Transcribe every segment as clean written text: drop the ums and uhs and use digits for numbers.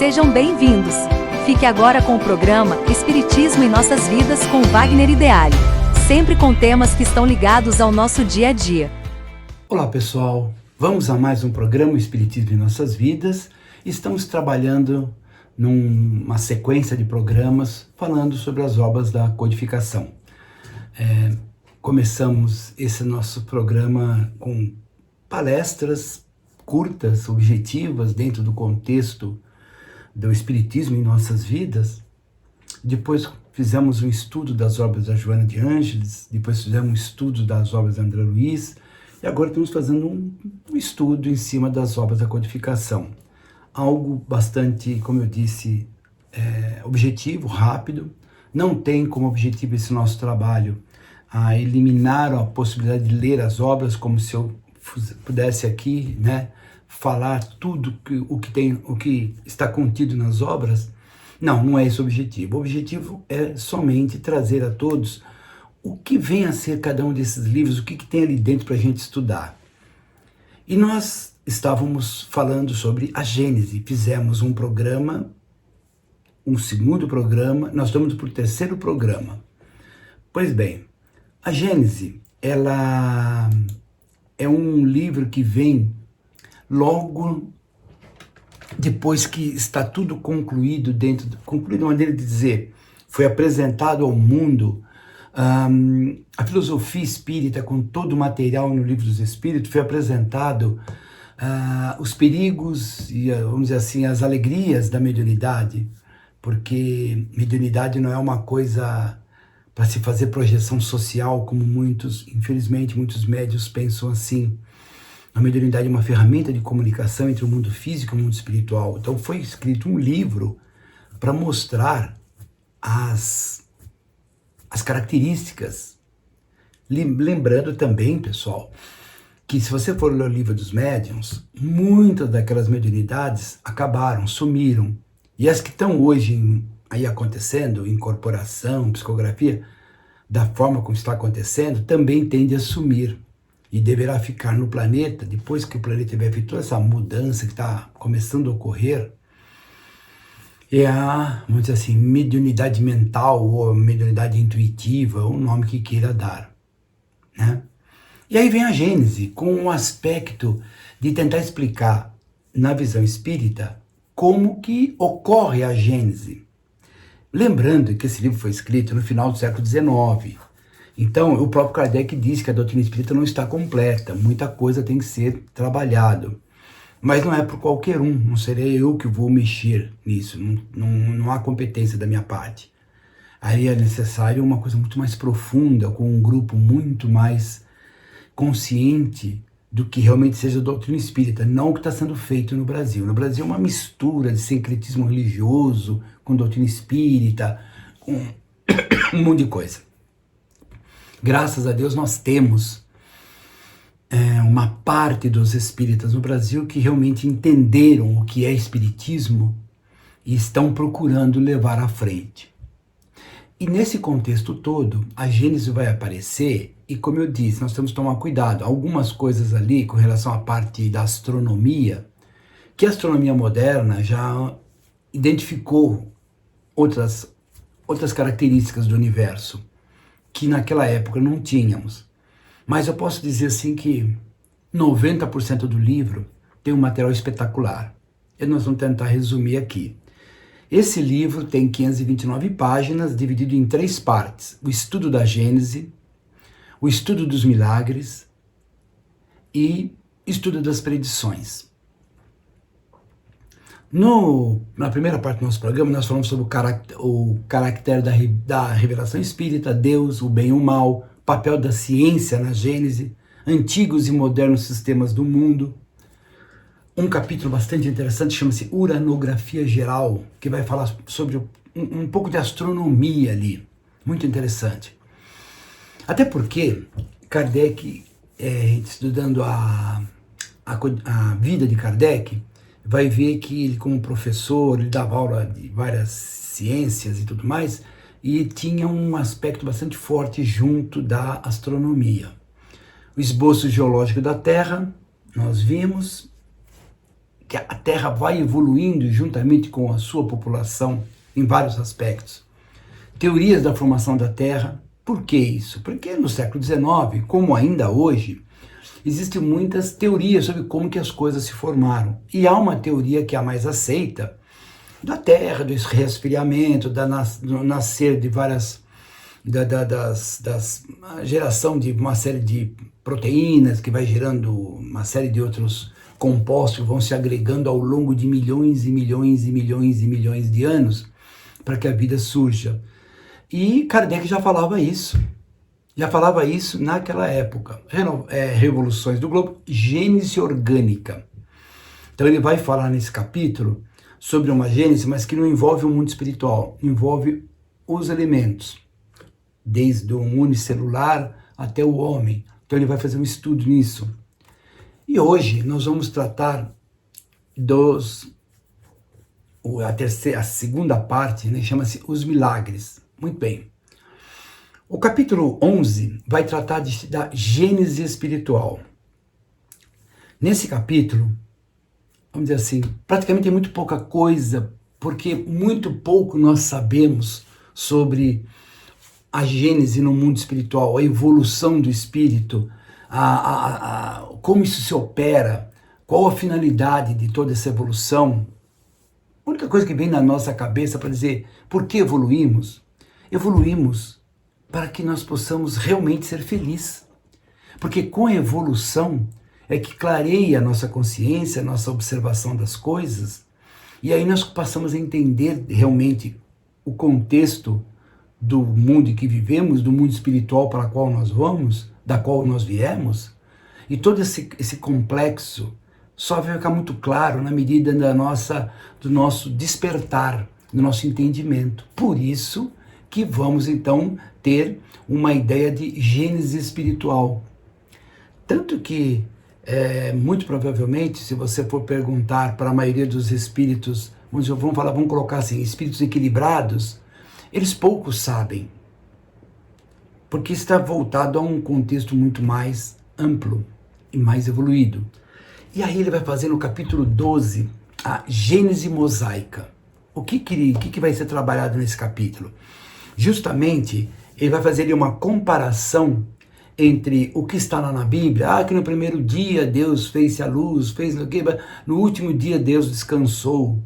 Sejam bem-vindos! Fique agora com o programa Espiritismo em Nossas Vidas com Wagner Ideale, sempre com temas que estão ligados ao nosso dia a dia. Olá pessoal, vamos a mais um programa Espiritismo em Nossas Vidas. Estamos trabalhando numa sequência de programas falando sobre as obras da codificação. Começamos esse nosso programa com palestras curtas, objetivas, dentro do contexto do Espiritismo em Nossas Vidas. Depois fizemos um estudo das obras da Joana de Ângeles, depois fizemos um estudo das obras da André Luiz, e agora estamos fazendo um estudo em cima das obras da codificação. Algo bastante, como eu disse, objetivo, rápido. Não tem como objetivo esse nosso trabalho a eliminar a possibilidade de ler as obras, como se eu pudesse aqui, falar tudo o que está contido nas obras. Não é esse o objetivo. O objetivo é somente trazer a todos o que vem a ser cada um desses livros, o que tem ali dentro para a gente estudar. E nós estávamos falando sobre a Gênese, fizemos um programa, um segundo programa, nós estamos para o terceiro programa. Pois bem, a Gênese, ela é um livro que vem logo depois que está tudo concluído concluído de maneira de dizer, foi apresentado ao mundo a filosofia espírita com todo o material no Livro dos Espíritos, foi apresentado os perigos e, vamos dizer assim, as alegrias da mediunidade, porque mediunidade não é uma coisa para se fazer projeção social, como infelizmente, muitos médiuns pensam assim. A mediunidade é uma ferramenta de comunicação entre o mundo físico e o mundo espiritual. Então foi escrito um livro para mostrar as características. Lembrando também, pessoal, que se você for ler o Livro dos Médiuns, muitas daquelas mediunidades acabaram, sumiram. E as que estão hoje aí acontecendo, incorporação, psicografia, da forma como está acontecendo, também tende a sumir. E deverá ficar no planeta, depois que o planeta tiver feito toda essa mudança que está começando a ocorrer, é a, vamos dizer assim, mediunidade mental ou mediunidade intuitiva, o nome que queira dar, E aí vem a Gênese, com um aspecto de tentar explicar, na visão espírita, como que ocorre a Gênese. Lembrando que esse livro foi escrito no final do século XIX. Então, o próprio Kardec diz que a doutrina espírita não está completa, muita coisa tem que ser trabalhado. Mas não é por qualquer um, não serei eu que vou mexer nisso, não há competência da minha parte. Aí é necessário uma coisa muito mais profunda, com um grupo muito mais consciente do que realmente seja a doutrina espírita, não o que está sendo feito no Brasil. No Brasil é uma mistura de sincretismo religioso com doutrina espírita, com um monte de coisa. Graças a Deus nós temos uma parte dos espíritas no Brasil que realmente entenderam o que é espiritismo e estão procurando levar à frente. E nesse contexto todo, a Gênese vai aparecer e, como eu disse, nós temos que tomar cuidado. Algumas coisas ali com relação à parte da astronomia, que a astronomia moderna já identificou outras características do universo que naquela época não tínhamos. Mas eu posso dizer assim que 90% do livro tem um material espetacular. E nós vamos tentar resumir aqui. Esse livro tem 529 páginas, dividido em 3 partes. O estudo da Gênese, o estudo dos milagres e estudo das predições. Na primeira parte do nosso programa, nós falamos sobre o caráter da revelação espírita, Deus, o bem e o mal, papel da ciência na Gênese, antigos e modernos sistemas do mundo. Um capítulo bastante interessante chama-se Uranografia Geral, que vai falar sobre um pouco de astronomia ali. Muito interessante. Até porque Kardec, estudando a vida de Kardec, vai ver que ele, como professor, ele dava aula de várias ciências e tudo mais, e tinha um aspecto bastante forte junto da astronomia. O esboço geológico da Terra, nós vimos, que a Terra vai evoluindo juntamente com a sua população em vários aspectos. Teorias da formação da Terra. Por que isso? Porque no século XIX, como ainda hoje, existem muitas teorias sobre como que as coisas se formaram. E há uma teoria que é a mais aceita, da Terra, do resfriamento, do nascer de várias... geração de uma série de proteínas que vai gerando uma série de outros compostos que vão se agregando ao longo de milhões e milhões e milhões e milhões de anos para que a vida surja. E Kardec já falava isso naquela época. Revoluções do Globo, Gênese Orgânica. Então ele vai falar nesse capítulo sobre uma gênese, mas que não envolve o mundo espiritual, envolve os elementos, desde o unicelular até o homem. Então ele vai fazer um estudo nisso. E hoje nós vamos tratar a segunda parte, né, chama-se Os Milagres. Muito bem. O capítulo 11 vai tratar da gênese espiritual. Nesse capítulo, vamos dizer assim, praticamente tem muito pouca coisa, porque muito pouco nós sabemos sobre a gênese no mundo espiritual, a evolução do espírito, como isso se opera, qual a finalidade de toda essa evolução. A única coisa que vem na nossa cabeça para dizer por que evoluímos? Evoluímos para que nós possamos realmente ser felizes. Porque com a evolução é que clareia a nossa consciência, a nossa observação das coisas, e aí nós passamos a entender realmente o contexto do mundo em que vivemos, do mundo espiritual para o qual nós vamos, da qual nós viemos, e todo esse complexo só vai ficar muito claro na medida do nosso despertar, do nosso entendimento. Por isso que vamos então ter uma ideia de gênese espiritual. Tanto que, muito provavelmente, se você for perguntar para a maioria dos espíritos, vamos colocar assim, espíritos equilibrados, eles poucos sabem, porque está voltado a um contexto muito mais amplo e mais evoluído. E aí ele vai fazer no capítulo 12 a gênese mosaica. O que vai ser trabalhado nesse capítulo? Justamente, ele vai fazer ali uma comparação entre o que está lá na Bíblia, que no primeiro dia Deus fez a luz, no último dia Deus descansou.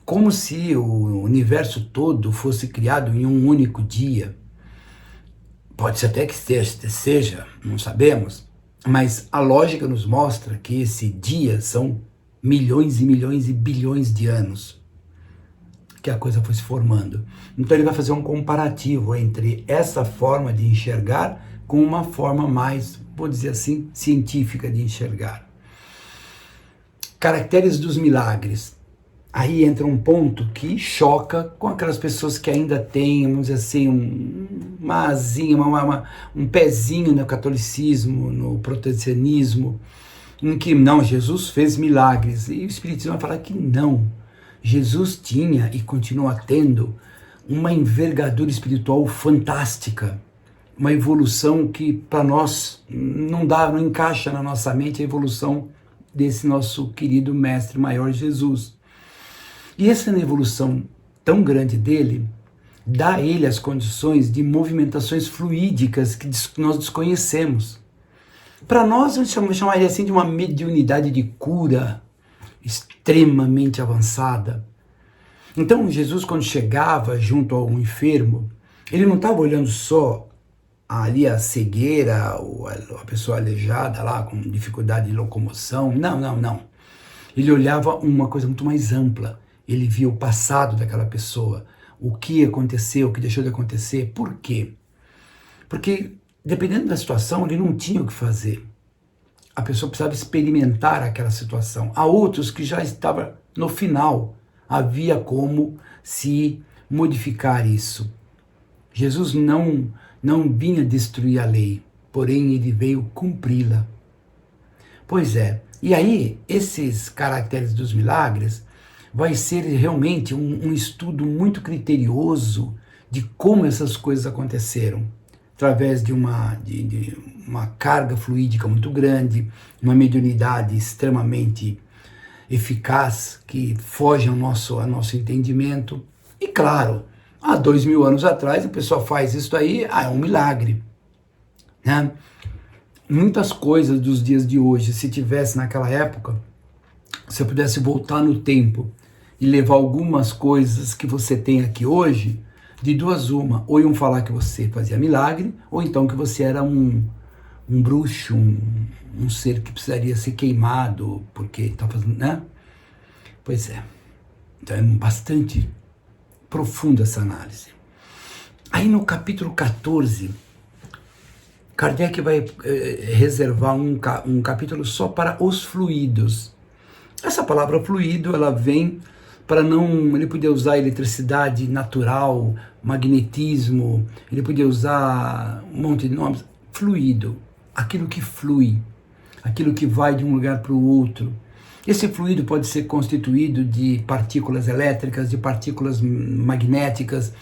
Como se o universo todo fosse criado em um único dia. Pode ser até que seja, não sabemos, mas a lógica nos mostra que esse dia são milhões e milhões e bilhões de anos que a coisa foi se formando. Então ele vai fazer um comparativo entre essa forma de enxergar com uma forma mais, vou dizer assim, científica de enxergar. Caracteres dos milagres. Aí entra um ponto que choca com aquelas pessoas que ainda têm, vamos dizer assim, um pezinho no catolicismo, no protestantismo, em que não, Jesus fez milagres. E o Espiritismo vai falar que não. Jesus tinha e continua tendo uma envergadura espiritual fantástica, uma evolução que para nós não encaixa na nossa mente a evolução desse nosso querido Mestre Maior Jesus. E essa evolução tão grande dele, dá a ele as condições de movimentações fluídicas que nós desconhecemos. Para nós, eu chamaria assim de uma mediunidade de cura extremamente avançada. Então, Jesus, quando chegava junto a um enfermo, ele não estava olhando só ali a cegueira, ou a pessoa aleijada lá com dificuldade de locomoção. Não. Ele olhava uma coisa muito mais ampla. Ele via o passado daquela pessoa, o que aconteceu, o que deixou de acontecer. Por quê? Porque, dependendo da situação, ele não tinha o que fazer. A pessoa precisava experimentar aquela situação. Há outros que já estavam no final. Havia como se modificar isso. Jesus não vinha destruir a lei, porém ele veio cumpri-la. Pois é, e aí esses caracteres dos milagres vai ser realmente um estudo muito criterioso de como essas coisas aconteceram, através de uma carga fluídica muito grande, uma mediunidade extremamente eficaz, que foge ao nosso entendimento. E claro, há 2000 anos atrás, a pessoa faz isso aí, é um milagre, né? Muitas coisas dos dias de hoje, se tivesse naquela época, se eu pudesse voltar no tempo e levar algumas coisas que você tem aqui hoje, de duas uma, ou iam falar que você fazia milagre, ou então que você era um bruxo, um ser que precisaria ser queimado, porque está fazendo, né? Pois é. Então é bastante profunda essa análise. Aí no capítulo 14, Kardec vai reservar um capítulo só para os fluidos. Essa palavra fluido, ela vem para não... Ele podia usar eletricidade natural, magnetismo, ele podia usar um monte de nomes. Fluido, aquilo que flui, aquilo que vai de um lugar para o outro. Esse fluido pode ser constituído de partículas elétricas, de partículas magnéticas,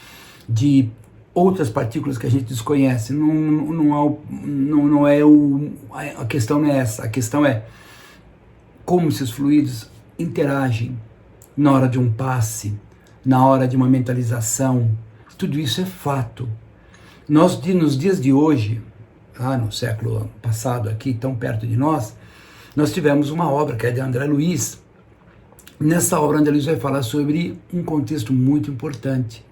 de outras partículas que a gente desconhece. A questão não é essa. A questão é como esses fluidos interagem na hora de um passe, na hora de uma mentalização. Tudo isso é fato. Nós, nos dias de hoje, lá no século passado, aqui tão perto de nós tivemos uma obra que é de André Luiz. Nessa obra, André Luiz vai falar sobre um contexto muito importante,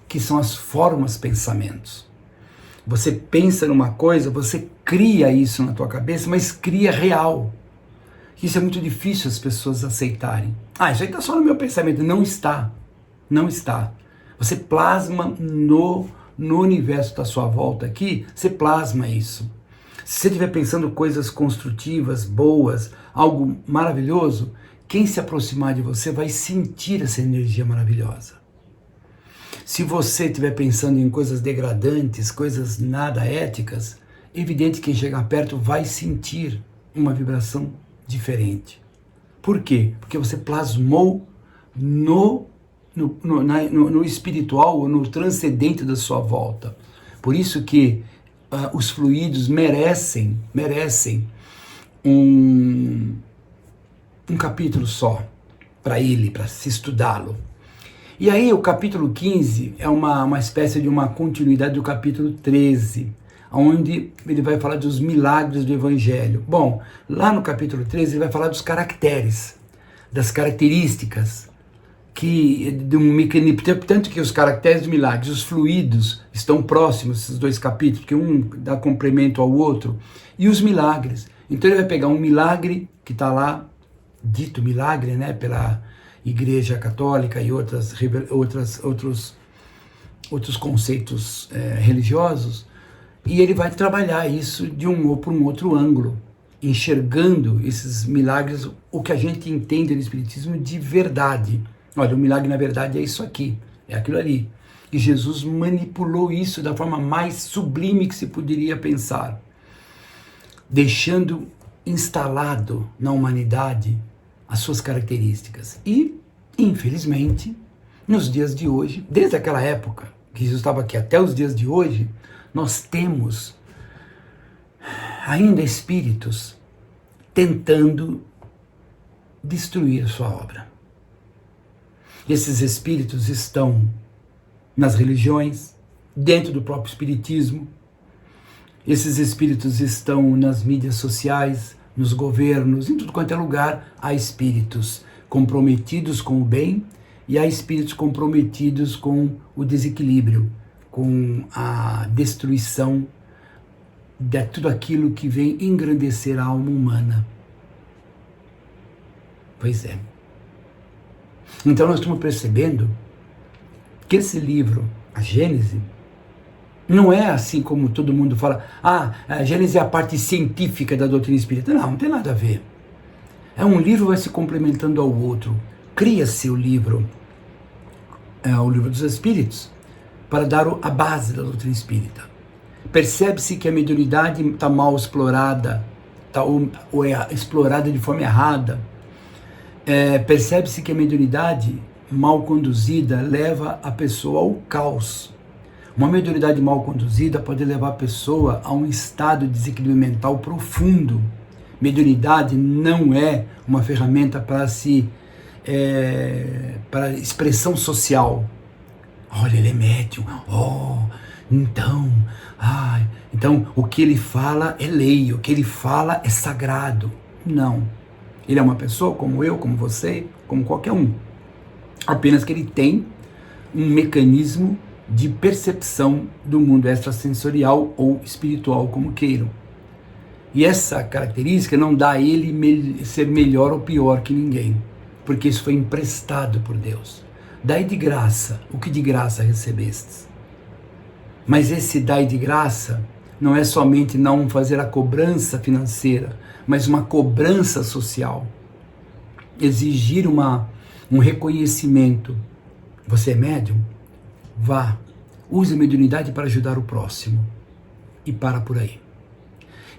que são as formas pensamentos. Você pensa numa coisa, você cria isso na tua cabeça, mas cria real. Isso é muito difícil as pessoas aceitarem. Isso aí está só no meu pensamento. Não está. Não está. Você plasma no universo da sua volta aqui, você plasma isso. Se você estiver pensando coisas construtivas, boas, algo maravilhoso, quem se aproximar de você vai sentir essa energia maravilhosa. Se você estiver pensando em coisas degradantes, coisas nada éticas, é evidente que quem chegar perto vai sentir uma vibração diferente. Por quê? Porque você plasmou no espiritual ou no transcendente da sua volta. Por isso que os fluidos merecem um capítulo só para ele, para se estudá-lo. E aí o capítulo 15 é uma espécie de uma continuidade do capítulo 13, onde ele vai falar dos milagres do Evangelho. Bom, lá no capítulo 13 ele vai falar dos caracteres, das características, de um mecanismo, tanto que os caracteres dos milagres, os fluidos, estão próximos, esses dois capítulos, que um dá complemento ao outro, e os milagres. Então ele vai pegar um milagre que está lá, dito milagre, né, pela Igreja Católica e outros conceitos religiosos, e ele vai trabalhar isso por um outro ângulo, enxergando esses milagres, o que a gente entende do Espiritismo de verdade. Olha, o milagre na verdade é isso aqui, é aquilo ali. E Jesus manipulou isso da forma mais sublime que se poderia pensar, deixando instalado na humanidade as suas características. E, infelizmente, nos dias de hoje, desde aquela época que Jesus estava aqui até os dias de hoje, nós temos ainda espíritos tentando destruir sua obra. Esses espíritos estão nas religiões, dentro do próprio espiritismo. Esses espíritos estão nas mídias sociais, nos governos, em tudo quanto é lugar. Há espíritos comprometidos com o bem e há espíritos comprometidos com o desequilíbrio, com a destruição de tudo aquilo que vem engrandecer a alma humana. Pois é. Então nós estamos percebendo que esse livro, a Gênese, não é assim como todo mundo fala, a Gênese é a parte científica da doutrina espírita. Não tem nada a ver. É um livro que vai se complementando ao outro. Cria-se o livro dos Espíritos, para dar a base da doutrina espírita. Percebe-se que a mediunidade está mal explorada, ou é explorada de forma errada. Percebe-se que a mediunidade mal conduzida leva a pessoa ao caos. Uma mediunidade mal conduzida pode levar a pessoa a um estado de desequilíbrio mental profundo, Mediunidade não é uma ferramenta para para expressão social. Olha, ele é médium. Então o que ele fala é lei, o que ele fala é sagrado. Não. Ele é uma pessoa como eu, como você, como qualquer um. Apenas que ele tem um mecanismo de percepção do mundo extrasensorial ou espiritual, como queiram. E essa característica não dá a ele ser melhor ou pior que ninguém, porque isso foi emprestado por Deus. Dai de graça o que de graça recebestes. Mas esse dai de graça não é somente não fazer a cobrança financeira, mas uma cobrança social. Exigir um reconhecimento. Você é médium? Vá, use a mediunidade para ajudar o próximo. E para por aí.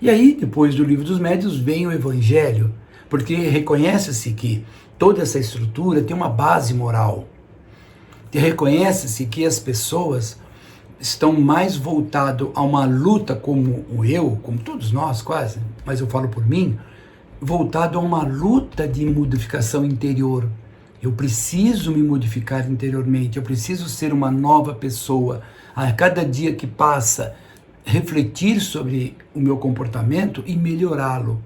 E aí, depois do Livro dos Médiuns, vem o Evangelho, porque reconhece-se que toda essa estrutura tem uma base moral. E reconhece-se que as pessoas estão mais voltadas a uma luta como como todos nós quase, mas eu falo por mim, voltado a uma luta de modificação interior. Eu preciso me modificar interiormente, eu preciso ser uma nova pessoa. A cada dia que passa, refletir sobre o meu comportamento e melhorá-lo.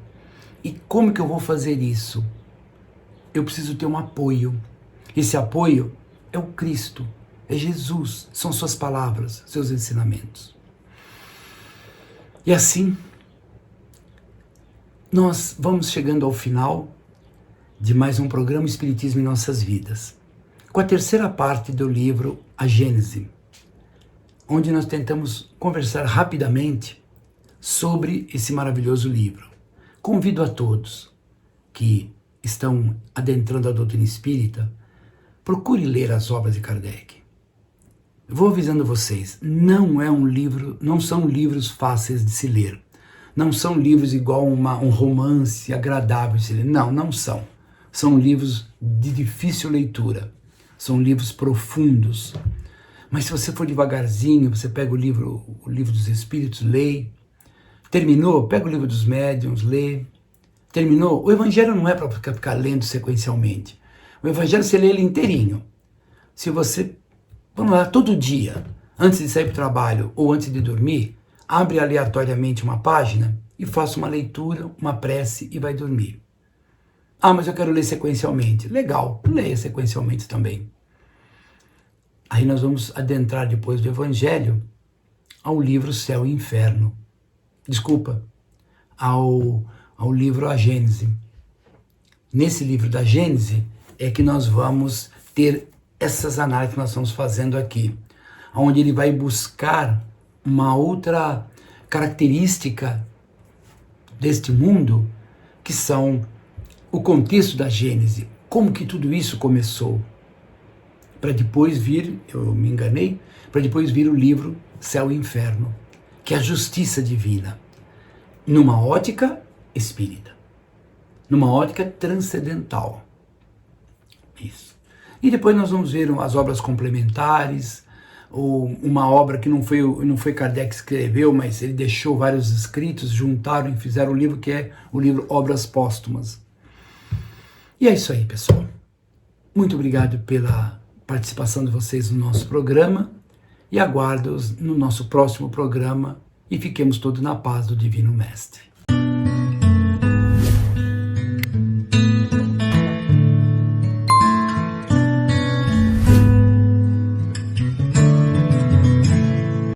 E como que eu vou fazer isso? Eu preciso ter um apoio. Esse apoio é o Cristo, é Jesus, são suas palavras, seus ensinamentos. E assim, nós vamos chegando ao final de mais um programa Espiritismo em Nossas Vidas, com a terceira parte do livro A Gênese, onde nós tentamos conversar rapidamente sobre esse maravilhoso livro. Convido a todos que estão adentrando a doutrina espírita, procure ler as obras de Kardec. Vou avisando vocês, não são livros fáceis de se ler. Não são livros igual um romance agradável de se ler. Não são. São livros de difícil leitura. São livros profundos. Mas se você for devagarzinho, você pega o livro dos Espíritos, lê. Terminou? Pega o Livro dos Médiuns, lê. Terminou? O Evangelho não é para ficar lendo sequencialmente. O Evangelho você lê ele inteirinho. Se você, vamos lá, todo dia, antes de sair para o trabalho ou antes de dormir, abre aleatoriamente uma página e faça uma leitura, uma prece e vai dormir. Mas eu quero ler sequencialmente. Legal, leia sequencialmente também. Aí nós vamos adentrar depois do Evangelho ao livro Céu e Inferno. Desculpa, ao livro A Gênese. Nesse livro da Gênese é que nós vamos ter essas análises que nós estamos fazendo aqui, onde ele vai buscar uma outra característica deste mundo, que são o contexto da Gênese, como que tudo isso começou, para depois vir, eu me enganei, para depois vir o livro Céu e Inferno, que é a justiça divina, numa ótica espírita, numa ótica transcendental. Isso. E depois nós vamos ver as obras complementares, ou uma obra que não foi Kardec que escreveu, mas ele deixou vários escritos, juntaram e fizeram um livro que é o livro Obras Póstumas. E é isso aí, pessoal. Muito obrigado pela participação de vocês no nosso programa e aguardo-os no nosso próximo programa e fiquemos todos na paz do Divino Mestre.